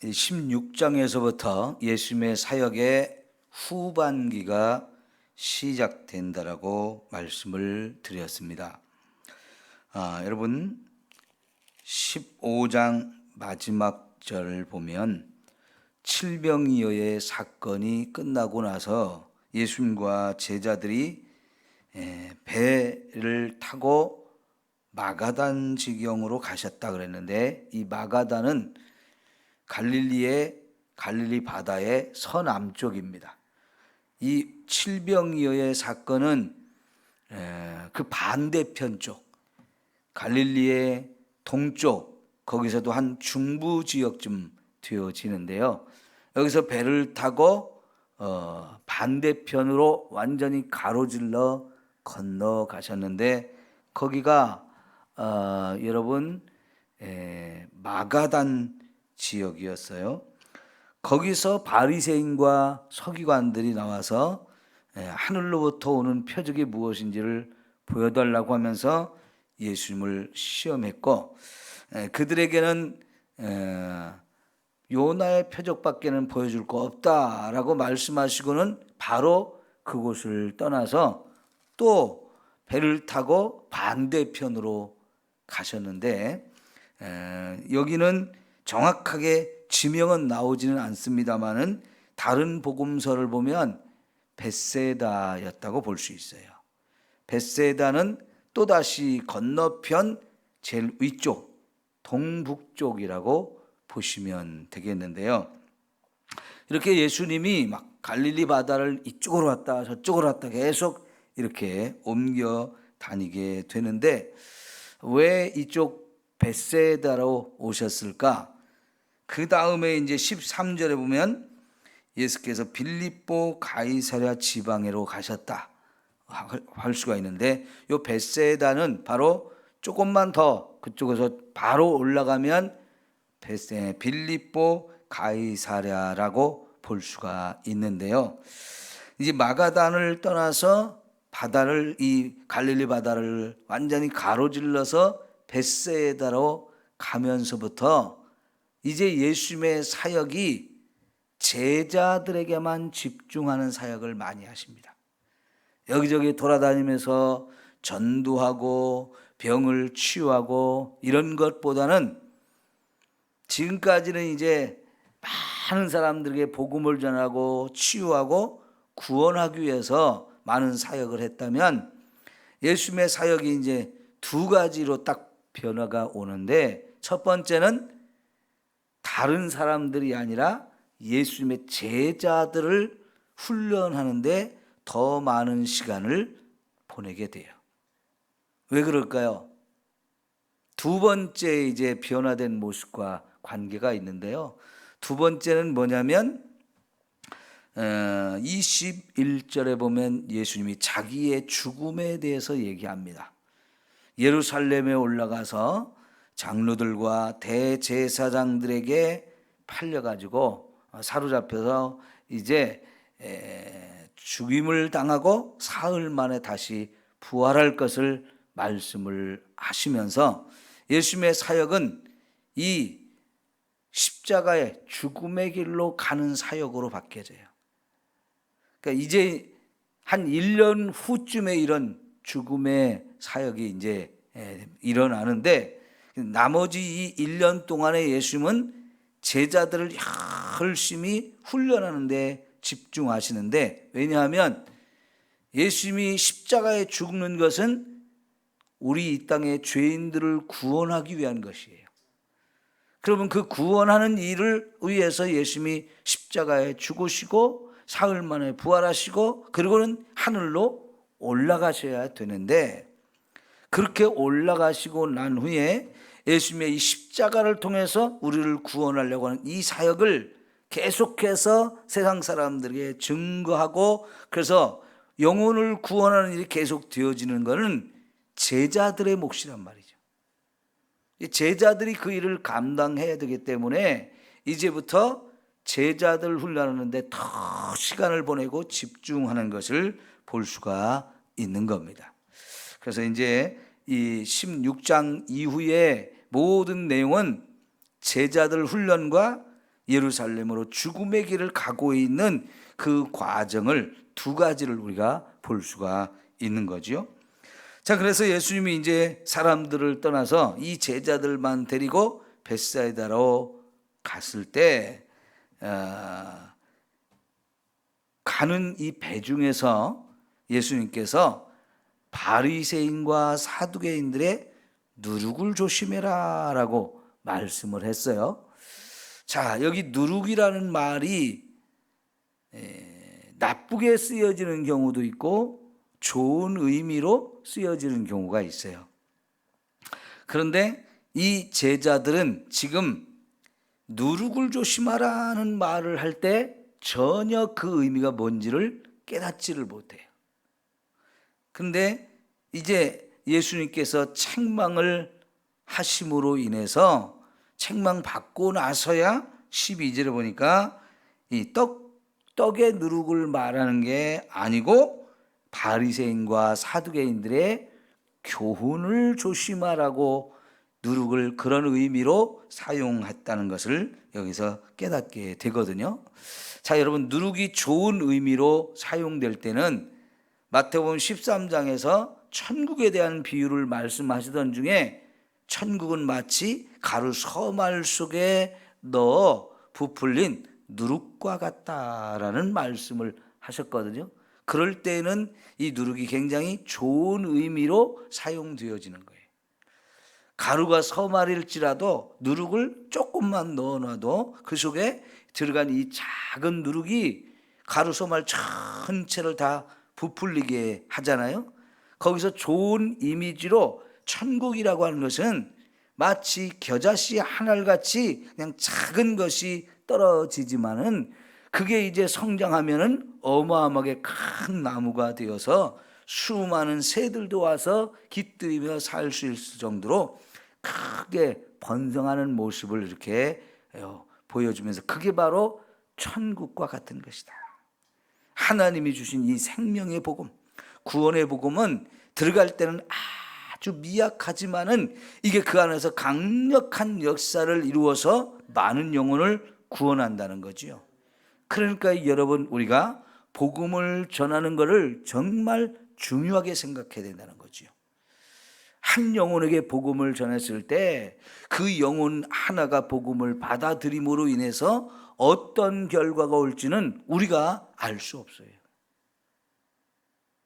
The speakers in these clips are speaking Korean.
16장에서부터 예수님의 사역의 후반기가 시작된다라고 말씀을 드렸습니다. 여러분 15장 마지막 절을 보면 칠병이어의 사건이 끝나고 나서 예수님과 제자들이 배를 타고 마가단 지경으로 가셨다 그랬는데, 이 마가단은 갈릴리 바다의 서남쪽입니다. 이 칠병이어의 사건은 그 반대편 쪽, 갈릴리의 동쪽, 거기서도 한 중부 지역쯤 되어지는데요. 여기서 배를 타고 반대편으로 완전히 가로질러 건너가셨는데, 거기가 여러분 마가단 지역이었어요. 거기서 바리새인과 서기관들이 나와서 하늘로부터 오는 표적이 무엇인지를 보여달라고 하면서 예수님을 시험했고, 그들에게는 요나의 표적밖에는 보여줄 거 없다라고 말씀하시고는 바로 그곳을 떠나서 또 배를 타고 반대편으로 가셨는데, 여기는 정확하게 지명은 나오지는 않습니다만은 다른 복음서를 보면 벳세다였다고 볼 수 있어요. 벳세다는 또다시 건너편 제일 위쪽, 동북쪽이라고 보시면 되겠는데요. 이렇게 예수님이 막 갈릴리 바다를 이쪽으로 왔다 저쪽으로 왔다 계속 이렇게 옮겨 다니게 되는데, 왜 이쪽 벳세다로 오셨을까? 그 다음에 이제 13절에 보면 예수께서 빌립보 가이사랴 지방으로 가셨다 할 수가 있는데, 이 벳세다는 바로 조금만 더 그쪽에서 바로 올라가면 빌립보 가이사랴라고 볼 수가 있는데요. 이제 마가단을 떠나서 이 갈릴리 바다를 완전히 가로질러서 벳세다로 가면서부터 이제 예수님의 사역이 제자들에게만 집중하는 사역을 많이 하십니다. 여기저기 돌아다니면서 전도하고 병을 치유하고 이런 것보다는, 지금까지는 이제 많은 사람들에게 복음을 전하고 치유하고 구원하기 위해서 많은 사역을 했다면, 예수님의 사역이 이제 두 가지로 딱 변화가 오는데, 첫 번째는 다른 사람들이 아니라 예수님의 제자들을 훈련하는데 더 많은 시간을 보내게 돼요. 왜 그럴까요? 두 번째 이제 변화된 모습과 관계가 있는데요. 두 번째는 뭐냐면 21절에 보면 예수님이 자기의 죽음에 대해서 얘기합니다. 예루살렘에 올라가서 장로들과 대제사장들에게 팔려가지고 사로잡혀서 이제 죽임을 당하고 사흘 만에 다시 부활할 것을 말씀을 하시면서, 예수님의 사역은 이 십자가의 죽음의 길로 가는 사역으로 바뀌어져요. 그러니까 이제 한 1년 후쯤에 이런 죽음의 사역이 이제 일어나는데, 나머지 이 1년 동안에 예수님은 제자들을 열심히 훈련하는 데 집중하시는데, 왜냐하면 예수님이 십자가에 죽는 것은 우리 이 땅의 죄인들을 구원하기 위한 것이에요. 그러면 그 구원하는 일을 위해서 예수님이 십자가에 죽으시고 사흘 만에 부활하시고 그리고는 하늘로 올라가셔야 되는데, 그렇게 올라가시고 난 후에 예수님의 이 십자가를 통해서 우리를 구원하려고 하는 이 사역을 계속해서 세상 사람들에게 증거하고, 그래서 영혼을 구원하는 일이 계속 되어지는 것은 제자들의 몫이란 말이죠. 제자들이 그 일을 감당해야 되기 때문에 이제부터 제자들 훈련하는 데 더 시간을 보내고 집중하는 것을 볼 수가 있는 겁니다. 그래서 이제 이 16장 이후의 모든 내용은 제자들 훈련과 예루살렘으로 죽음의 길을 가고 있는 그 과정을 두 가지를 우리가 볼 수가 있는 거지요. 자, 그래서 예수님이 이제 사람들을 떠나서 이 제자들만 데리고 벳사이다로 갔을 때 가는 이 배 중에서 예수님께서 바리새인과 사두개인들의 누룩을 조심해라 라고 말씀을 했어요. 자, 여기 누룩이라는 말이 나쁘게 쓰여지는 경우도 있고 좋은 의미로 쓰여지는 경우가 있어요. 그런데 이 제자들은 지금 누룩을 조심하라는 말을 할 때 전혀 그 의미가 뭔지를 깨닫지를 못해요. 그런데 이제 예수님께서 책망을 하심으로 인해서 책망받고 나서야 12절에 보니까 이 떡의 누룩을 말하는 게 아니고 바리새인과 사두개인들의 교훈을 조심하라고 누룩을 그런 의미로 사용했다는 것을 여기서 깨닫게 되거든요. 자, 여러분, 누룩이 좋은 의미로 사용될 때는 마태복음 13장에서 천국에 대한 비유를 말씀하시던 중에 천국은 마치 가루 서말 속에 넣어 부풀린 누룩과 같다라는 말씀을 하셨거든요. 그럴 때는 이 누룩이 굉장히 좋은 의미로 사용되어지는 거예요. 가루가 서말일지라도 누룩을 조금만 넣어놔도 그 속에 들어간 이 작은 누룩이 가루 서말 전체를 다 부풀리게 하잖아요. 거기서 좋은 이미지로 천국이라고 하는 것은 마치 겨자씨 한 알같이 그냥 작은 것이 떨어지지만은 그게 이제 성장하면은 어마어마하게 큰 나무가 되어서 수많은 새들도 와서 깃들이며 살 수 있을 정도로 크게 번성하는 모습을 이렇게 보여주면서 그게 바로 천국과 같은 것이다. 하나님이 주신 이 생명의 복음, 구원의 복음은 들어갈 때는 아주 미약하지만은 이게 그 안에서 강력한 역사를 이루어서 많은 영혼을 구원한다는 거지요. 그러니까 여러분, 우리가 복음을 전하는 것을 정말 중요하게 생각해야 된다는 거지요. 한 영혼에게 복음을 전했을 때 그 영혼 하나가 복음을 받아들임으로 인해서 어떤 결과가 올지는 우리가 알 수 없어요.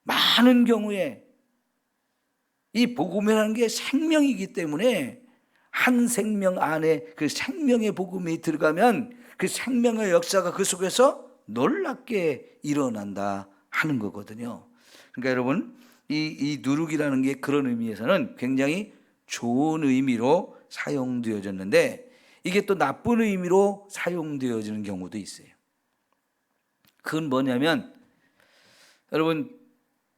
많은 경우에 이 복음이라는 게 생명이기 때문에 한 생명 안에 그 생명의 복음이 들어가면 그 생명의 역사가 그 속에서 놀랍게 일어난다 하는 거거든요. 그러니까 여러분, 이 누룩이라는 게 그런 의미에서는 굉장히 좋은 의미로 사용되어졌는데 이게 또 나쁜 의미로 사용되어지는 경우도 있어요. 그건 뭐냐면 여러분,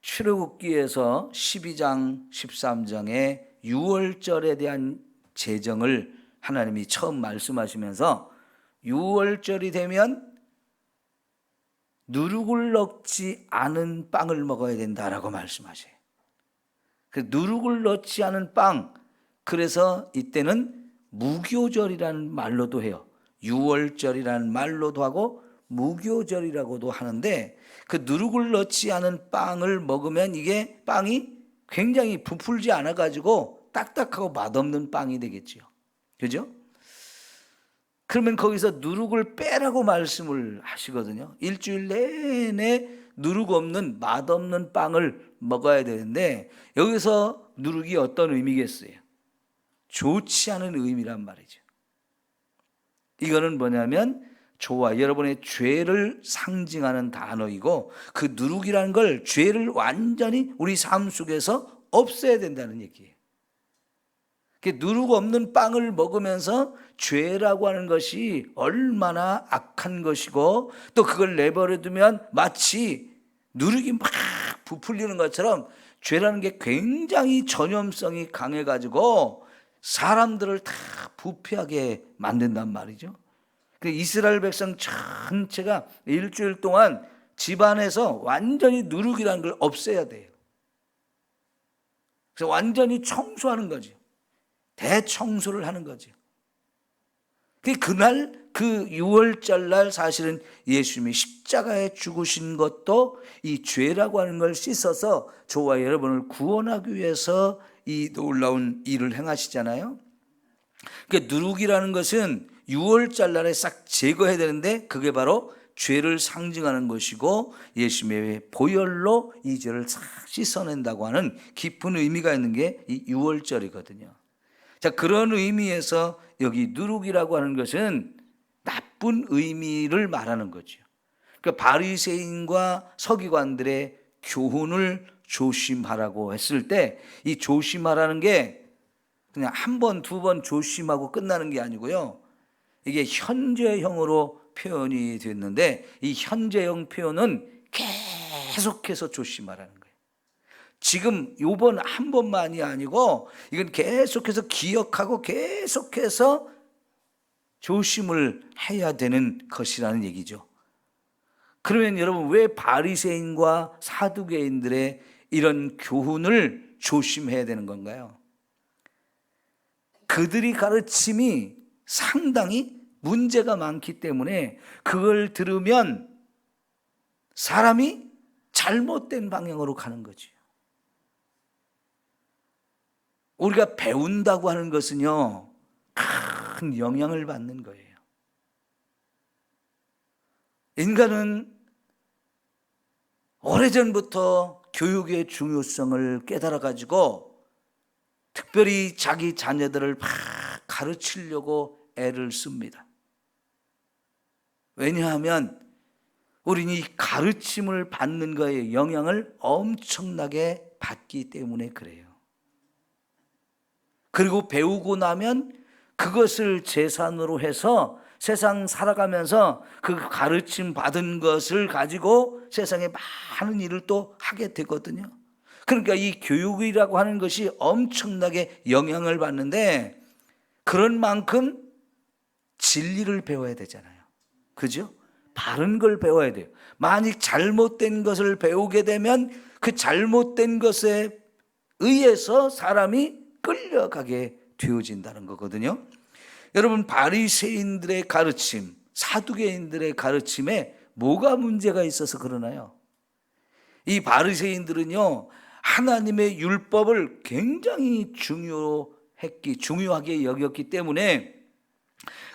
출애굽기에서 12장 13장에 유월절에 대한 제정을 하나님이 처음 말씀하시면서 유월절이 되면 누룩을 넣지 않은 빵을 먹어야 된다라고 말씀하셔요. 그 누룩을 넣지 않은 빵, 그래서 이때는 무교절이라는 말로도 해요. 유월절이라는 말로도 하고 무교절이라고도 하는데 그 누룩을 넣지 않은 빵을 먹으면 이게 빵이 굉장히 부풀지 않아 가지고 딱딱하고 맛없는 빵이 되겠죠. 그죠? 그러면 거기서 누룩을 빼라고 말씀을 하시거든요. 일주일 내내 누룩 없는 맛없는 빵을 먹어야 되는데 여기서 누룩이 어떤 의미겠어요? 좋지 않은 의미란 말이죠. 이거는 뭐냐면 저와 여러분의 죄를 상징하는 단어이고 그 누룩이라는 걸 죄를 완전히 우리 삶 속에서 없애야 된다는 얘기예요. 누룩 없는 빵을 먹으면서 죄라고 하는 것이 얼마나 악한 것이고 또 그걸 내버려 두면 마치 누룩이 막 부풀리는 것처럼 죄라는 게 굉장히 전염성이 강해가지고 사람들을 다 부패하게 만든단 말이죠. 이스라엘 백성 전체가 일주일 동안 집안에서 완전히 누룩이라는 걸 없애야 돼요. 그래서 완전히 청소하는 거죠. 대청소를 하는 거죠. 그날 그 유월절 날 사실은 예수님이 십자가에 죽으신 것도 이 죄라고 하는 걸 씻어서 저와 여러분을 구원하기 위해서 이 놀라운 일을 행하시잖아요. 그러니까 누룩이라는 것은 유월절 날에 싹 제거해야 되는데 그게 바로 죄를 상징하는 것이고 예수님의 보혈로 이 죄를 싹 씻어낸다고 하는 깊은 의미가 있는 게 이 유월절이거든요. 자, 그런 의미에서 여기 누룩이라고 하는 것은 나쁜 의미를 말하는 거죠. 그러니까 바리새인과 서기관들의 교훈을 조심하라고 했을 때 이 조심하라는 게 그냥 한 번, 두 번 조심하고 끝나는 게 아니고요. 이게 현재형으로 표현이 됐는데 이 현재형 표현은 계속해서 조심하라는 거예요. 지금 요번 한 번만이 아니고 이건 계속해서 기억하고 계속해서 조심을 해야 되는 것이라는 얘기죠. 그러면 여러분 왜 바리새인과 사두개인들의 이런 교훈을 조심해야 되는 건가요? 그들이 가르침이 상당히 문제가 많기 때문에 그걸 들으면 사람이 잘못된 방향으로 가는 거죠. 우리가 배운다고 하는 것은요, 큰 영향을 받는 거예요. 인간은 오래전부터 교육의 중요성을 깨달아가지고 특별히 자기 자녀들을 막 가르치려고 애를 씁니다. 왜냐하면 우리는 이 가르침을 받는 거에 영향을 엄청나게 받기 때문에 그래요. 그리고 배우고 나면 그것을 재산으로 해서 세상 살아가면서 그 가르침 받은 것을 가지고 세상에 많은 일을 또 하게 되거든요. 그러니까 이 교육이라고 하는 것이 엄청나게 영향을 받는데 그런 만큼 진리를 배워야 되잖아요. 그죠? 바른 걸 배워야 돼요. 만약 잘못된 것을 배우게 되면 그 잘못된 것에 의해서 사람이 끌려가게 되어진다는 거거든요. 여러분 바리새인들의 가르침, 사두개인들의 가르침에 뭐가 문제가 있어서 그러나요? 이 바리새인들은요 하나님의 율법을 굉장히 중요하게 여겼기 때문에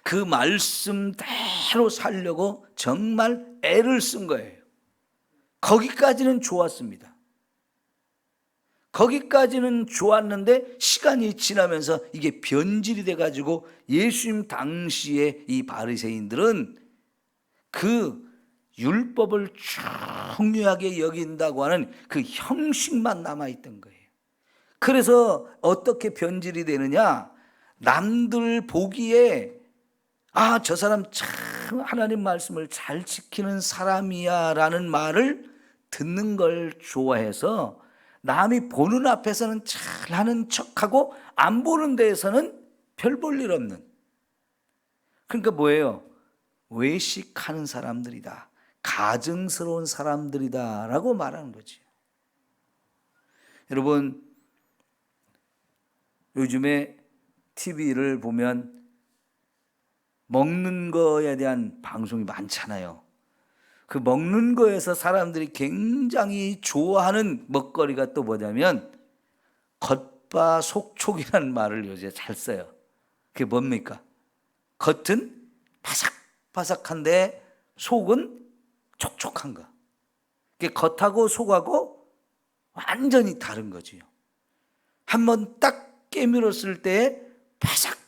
그 말씀대로 살려고 정말 애를 쓴 거예요. 거기까지는 좋았습니다. 거기까지는 좋았는데 시간이 지나면서 이게 변질이 돼가지고 예수님 당시에 이 바리새인들은 그 율법을 중요하게 여긴다고 하는 그 형식만 남아있던 거예요. 그래서 어떻게 변질이 되느냐, 남들 보기에 아, 저 사람 참 하나님 말씀을 잘 지키는 사람이야 라는 말을 듣는 걸 좋아해서 남이 보는 앞에서는 잘하는 척하고 안 보는 데에서는 별 볼 일 없는, 그러니까 뭐예요? 외식하는 사람들이다, 가증스러운 사람들이다 라고 말하는 거지. 여러분 요즘에 TV를 보면 먹는 거에 대한 방송이 많잖아요. 그 먹는 거에서 사람들이 굉장히 좋아하는 먹거리가 또 뭐냐면 겉바속촉이라는 말을 요새 잘 써요. 그게 뭡니까? 겉은 바삭바삭한데 속은 촉촉한 거. 그게 겉하고 속하고 완전히 다른 거지요. 한번 딱 깨물었을 때 바삭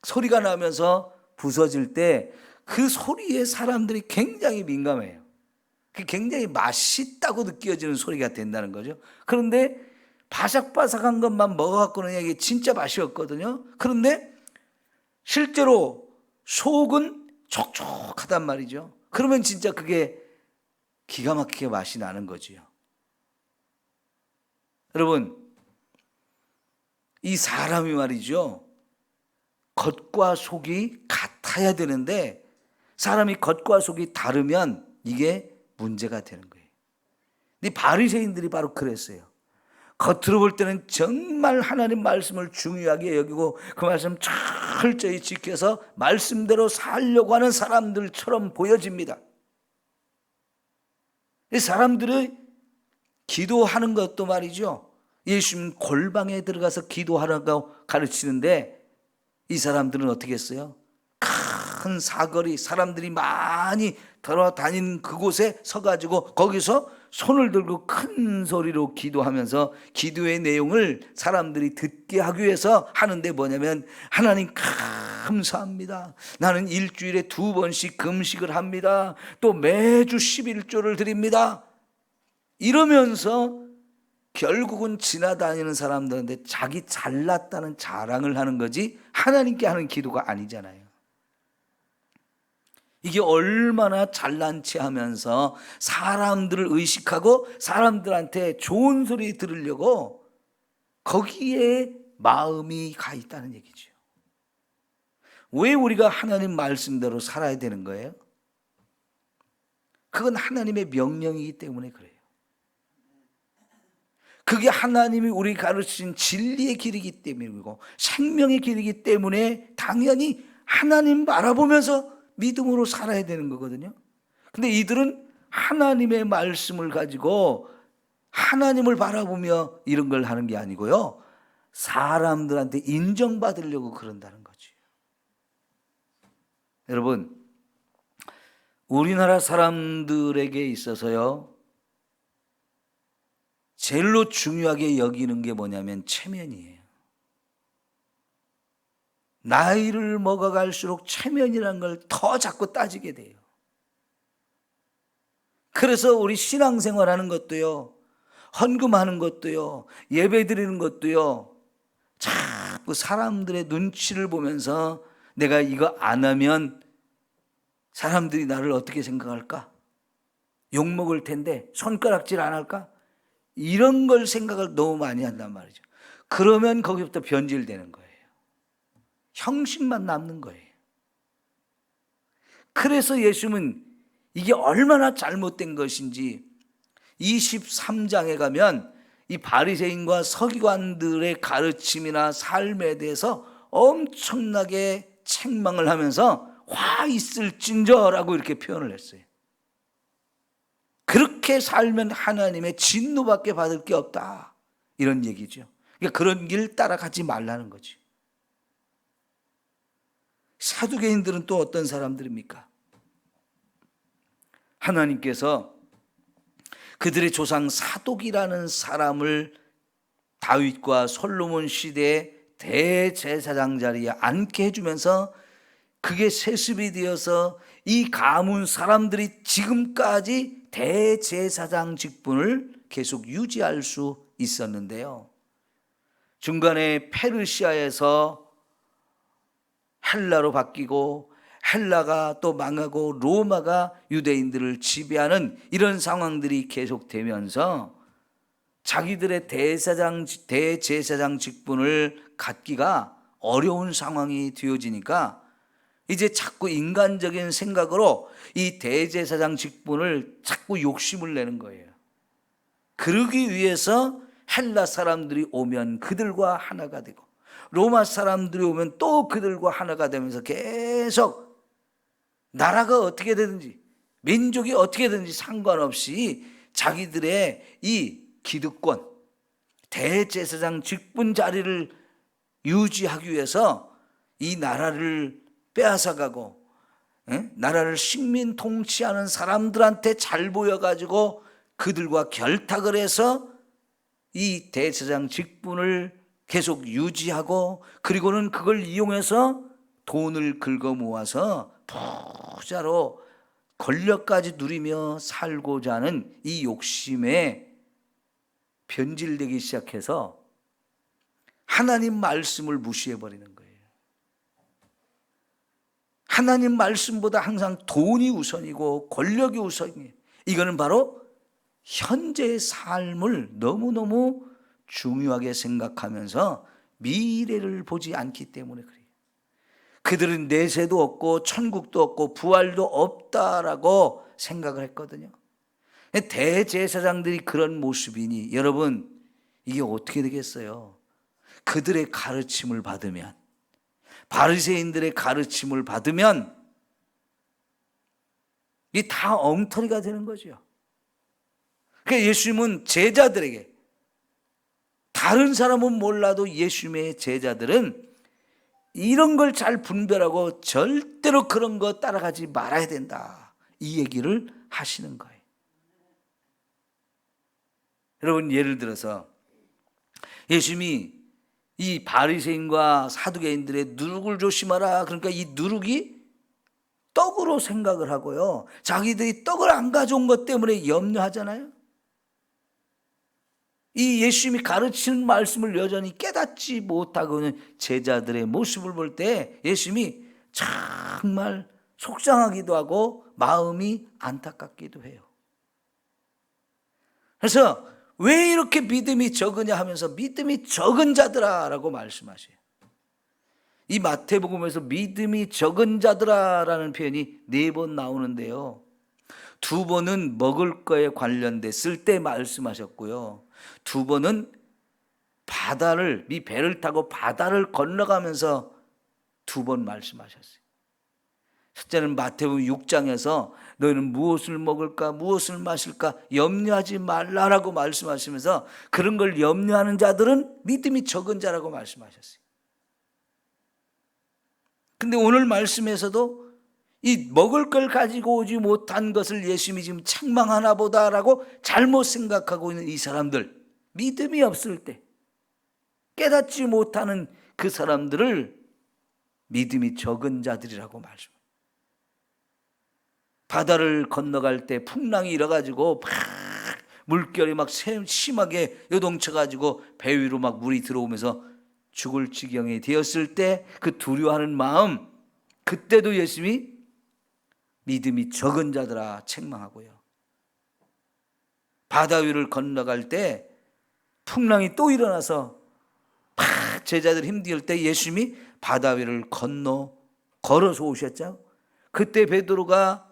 소리가 나면서 부서질 때 그 소리에 사람들이 굉장히 민감해요. 그게 굉장히 맛있다고 느껴지는 소리가 된다는 거죠. 그런데 바삭바삭한 것만 먹어갖고는 이게 진짜 맛이 없거든요. 그런데 실제로 속은 촉촉하단 말이죠. 그러면 진짜 그게 기가 막히게 맛이 나는 거지요. 여러분, 이 사람이 말이죠, 겉과 속이 같아야 되는데 사람이 겉과 속이 다르면 이게 문제가 되는 거예요. 근데 바리새인들이 바로 그랬어요. 겉으로 볼 때는 정말 하나님 말씀을 중요하게 여기고 그 말씀 철저히 지켜서 말씀대로 살려고 하는 사람들처럼 보여집니다. 이 사람들이 기도하는 것도 말이죠, 예수님 골방에 들어가서 기도하라고 가르치는데 이 사람들은 어떻게 했어요? 큰 사거리, 사람들이 많이 돌아다니는 그곳에 서가지고 거기서 손을 들고 큰 소리로 기도하면서 기도의 내용을 사람들이 듣게 하기 위해서 하는데 뭐냐면, 하나님 감사합니다, 나는 일주일에 2번씩 금식을 합니다, 또 매주 11조를 드립니다, 이러면서 결국은 지나다니는 사람들한테 자기 잘났다는 자랑을 하는 거지 하나님께 하는 기도가 아니잖아요. 이게 얼마나 잘난 체 하면서 사람들을 의식하고 사람들한테 좋은 소리 들으려고 거기에 마음이 가 있다는 얘기죠. 왜 우리가 하나님 말씀대로 살아야 되는 거예요? 그건 하나님의 명령이기 때문에 그래요. 그게 하나님이 우리 가르치신 진리의 길이기 때문이고 생명의 길이기 때문에 당연히 하나님 바라보면서 믿음으로 살아야 되는 거거든요. 근데 이들은 하나님의 말씀을 가지고 하나님을 바라보며 이런 걸 하는 게 아니고요, 사람들한테 인정받으려고 그런다는 거지. 여러분, 우리나라 사람들에게 있어서요, 제일로 중요하게 여기는 게 뭐냐면 체면이에요. 나이를 먹어갈수록 체면이라는 걸 더 자꾸 따지게 돼요. 그래서 우리 신앙생활하는 것도요, 헌금하는 것도요, 예배 드리는 것도요, 자꾸 사람들의 눈치를 보면서 내가 이거 안 하면 사람들이 나를 어떻게 생각할까? 욕먹을 텐데 손가락질 안 할까? 이런 걸 생각을 너무 많이 한단 말이죠. 그러면 거기부터 변질되는 거예요. 형식만 남는 거예요. 그래서 예수님은 이게 얼마나 잘못된 것인지 23장에 가면 이 바리새인과 서기관들의 가르침이나 삶에 대해서 엄청나게 책망을 하면서 화 있을진저라고 이렇게 표현을 했어요. 그렇게 살면 하나님의 진노밖에 받을 게 없다, 이런 얘기죠. 그러니까 그런 길 따라가지 말라는 거지. 사두개인들은 또 어떤 사람들입니까? 하나님께서 그들의 조상 사독이라는 사람을 다윗과 솔로몬 시대에 대제사장 자리에 앉게 해주면서 그게 세습이 되어서 이 가문 사람들이 지금까지 대제사장 직분을 계속 유지할 수 있었는데요, 중간에 페르시아에서 헬라로 바뀌고 헬라가 또 망하고 로마가 유대인들을 지배하는 이런 상황들이 계속되면서 자기들의 대제사장 직분을 갖기가 어려운 상황이 되어지니까 이제 자꾸 인간적인 생각으로 이 대제사장 직분을 자꾸 욕심을 내는 거예요. 그러기 위해서 헬라 사람들이 오면 그들과 하나가 되고 로마 사람들이 오면 또 그들과 하나가 되면서 계속 나라가 어떻게 되든지 민족이 어떻게 되든지 상관없이 자기들의 이 기득권, 대제사장 직분 자리를 유지하기 위해서 이 나라를 빼앗아가고 나라를 식민 통치하는 사람들한테 잘 보여가지고 그들과 결탁을 해서 이 대제사장 직분을 계속 유지하고 그리고는 그걸 이용해서 돈을 긁어 모아서 부자로 권력까지 누리며 살고자 하는 이 욕심에 변질되기 시작해서 하나님 말씀을 무시해버리는 거예요. 하나님 말씀보다 항상 돈이 우선이고 권력이 우선이에요. 이거는 바로 현재의 삶을 너무너무 중요하게 생각하면서 미래를 보지 않기 때문에 그래요. 그들은 내세도 없고 천국도 없고 부활도 없다라고 생각을 했거든요. 대제사장들이 그런 모습이니 여러분, 이게 어떻게 되겠어요? 그들의 가르침을 받으면, 바리새인들의 가르침을 받으면 이 다 엉터리가 되는 거죠. 그러니까 예수님은 제자들에게, 다른 사람은 몰라도 예수님의 제자들은 이런 걸 잘 분별하고 절대로 그런 거 따라가지 말아야 된다, 이 얘기를 하시는 거예요. 여러분, 예를 들어서 예수님이 이 바리새인과 사두개인들의 누룩을 조심하라, 그러니까 이 누룩이 떡으로 생각을 하고요, 자기들이 떡을 안 가져온 것 때문에 염려하잖아요. 이 예수님이 가르치는 말씀을 여전히 깨닫지 못하고 있는 제자들의 모습을 볼 때 예수님이 정말 속상하기도 하고 마음이 안타깝기도 해요. 그래서 왜 이렇게 믿음이 적으냐 하면서 믿음이 적은 자들아 라고 말씀하셔요. 이 마태복음에서 믿음이 적은 자들아 라는 표현이 4번 나오는데요, 2번은 먹을 거에 관련됐을 때 말씀하셨고요, 2번은 바다를, 이 배를 타고 바다를 건너가면서 2번 말씀하셨어요. 첫째는 마태복음 6장에서 너희는 무엇을 먹을까 무엇을 마실까 염려하지 말라라고 말씀하시면서 그런 걸 염려하는 자들은 믿음이 적은 자라고 말씀하셨어요. 근데 오늘 말씀에서도 이 먹을 걸 가지고 오지 못한 것을 예수님이 지금 책망하나 보다라고 잘못 생각하고 있는 이 사람들, 믿음이 없을 때 깨닫지 못하는 그 사람들을 믿음이 적은 자들이라고 말씀합니다. 바다를 건너갈 때 풍랑이 일어가지고 막 물결이 막 심하게 요동쳐가지고 배 위로 막 물이 들어오면서 죽을 지경이 되었을 때 그 두려워하는 마음, 그때도 예수님이 믿음이 적은 자들아 책망하고요, 바다 위를 건너갈 때 풍랑이 또 일어나서 막 제자들 힘들 때 예수님이 바다 위를 걸어서 오셨죠. 그때 베드로가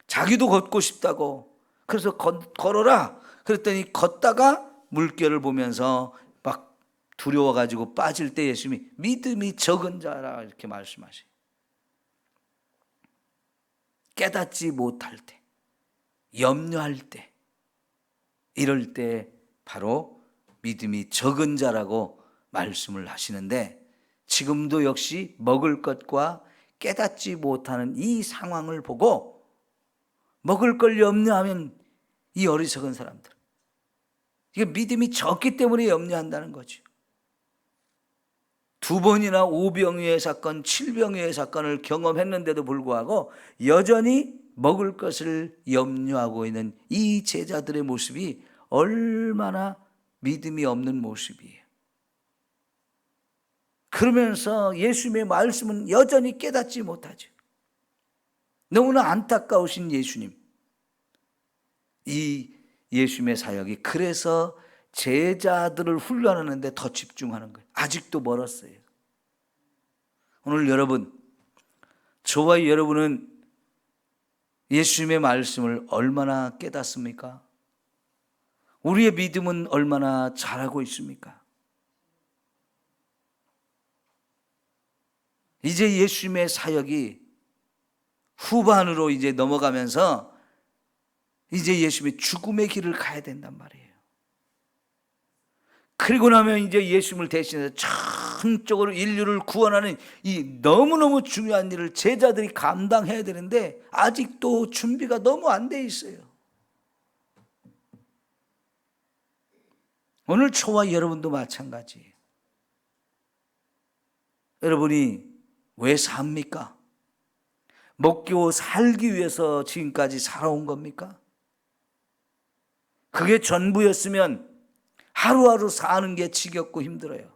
자기도 걷고 싶다고, 그래서 걸어라 그랬더니 걷다가 물결을 보면서 막 두려워가지고 빠질 때 예수님이 믿음이 적은 자라 이렇게 말씀하셔요. 깨닫지 못할 때, 염려할 때, 이럴 때 바로 믿음이 적은 자라고 말씀을 하시는데, 지금도 역시 먹을 것과 깨닫지 못하는 이 상황을 보고 먹을 걸 염려하면 이 어리석은 사람들, 이게 믿음이 적기 때문에 염려한다는 거죠. 2번이나 5병의 사건, 7병의 사건을 경험했는데도 불구하고 여전히 먹을 것을 염려하고 있는 이 제자들의 모습이 얼마나 믿음이 없는 모습이에요. 그러면서 예수님의 말씀은 여전히 깨닫지 못하죠. 너무나 안타까우신 예수님, 이 예수님의 사역이 그래서 제자들을 훈련하는데 더 집중하는 거예요. 아직도 멀었어요. 오늘 여러분, 저와 여러분은 예수님의 말씀을 얼마나 깨닫습니까? 우리의 믿음은 얼마나 자라고 있습니까? 이제 예수님의 사역이 후반으로 이제 넘어가면서 이제 예수님의 죽음의 길을 가야 된단 말이에요. 그리고 나면 이제 예수님을 대신해서 전적으로 인류를 구원하는 이 너무너무 중요한 일을 제자들이 감당해야 되는데 아직도 준비가 너무 안 돼 있어요. 오늘 저와 여러분도 마찬가지예요. 여러분이 왜 삽니까? 먹고 살기 위해서 지금까지 살아온 겁니까? 그게 전부였으면 하루하루 사는 게 지겹고 힘들어요.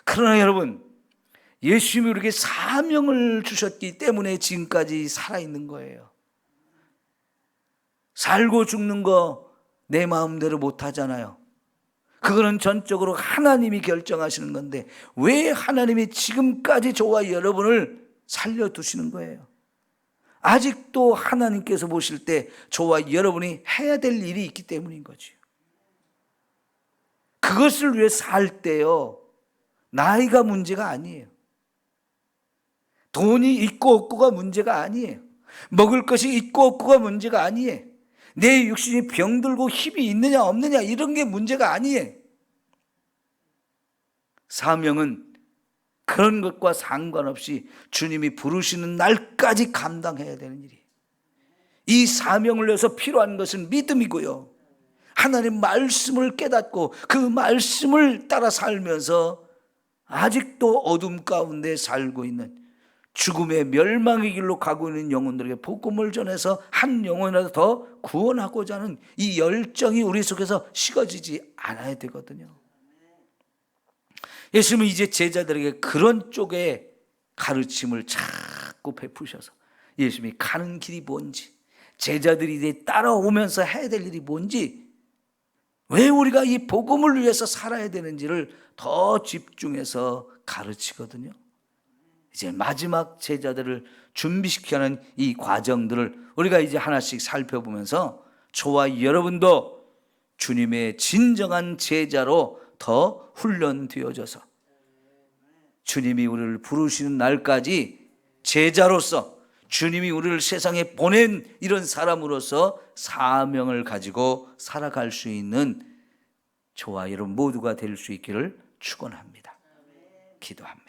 그러나 여러분, 예수님이 우리에게 사명을 주셨기 때문에 지금까지 살아있는 거예요. 살고 죽는 거 내 마음대로 못 하잖아요. 그거는 전적으로 하나님이 결정하시는 건데 왜 하나님이 지금까지 저와 여러분을 살려두시는 거예요? 아직도 하나님께서 보실 때 저와 여러분이 해야 될 일이 있기 때문인 거죠. 그것을 위해 살 때요, 나이가 문제가 아니에요. 돈이 있고 없고가 문제가 아니에요. 먹을 것이 있고 없고가 문제가 아니에요. 내 육신이 병들고 힘이 있느냐 없느냐 이런 게 문제가 아니에요. 사명은 그런 것과 상관없이 주님이 부르시는 날까지 감당해야 되는 일이에요. 이 사명을 위해서 필요한 것은 믿음이고요, 하나님 말씀을 깨닫고 그 말씀을 따라 살면서 아직도 어둠 가운데 살고 있는, 죽음의 멸망의 길로 가고 있는 영혼들에게 복음을 전해서 한 영혼이라도 더 구원하고자 하는 이 열정이 우리 속에서 식어지지 않아야 되거든요. 예수님은 이제 제자들에게 그런 쪽의 가르침을 자꾸 베푸셔서 예수님이 가는 길이 뭔지, 제자들이 이제 따라오면서 해야 될 일이 뭔지, 왜 우리가 이 복음을 위해서 살아야 되는지를 더 집중해서 가르치거든요. 이제 마지막 제자들을 준비시키는 이 과정들을 우리가 이제 하나씩 살펴보면서 저와 여러분도 주님의 진정한 제자로 더 훈련되어져서 주님이 우리를 부르시는 날까지 제자로서, 주님이 우리를 세상에 보낸 이런 사람으로서 사명을 가지고 살아갈 수 있는 저와 여러분 모두가 될 수 있기를 축원합니다. 기도합니다.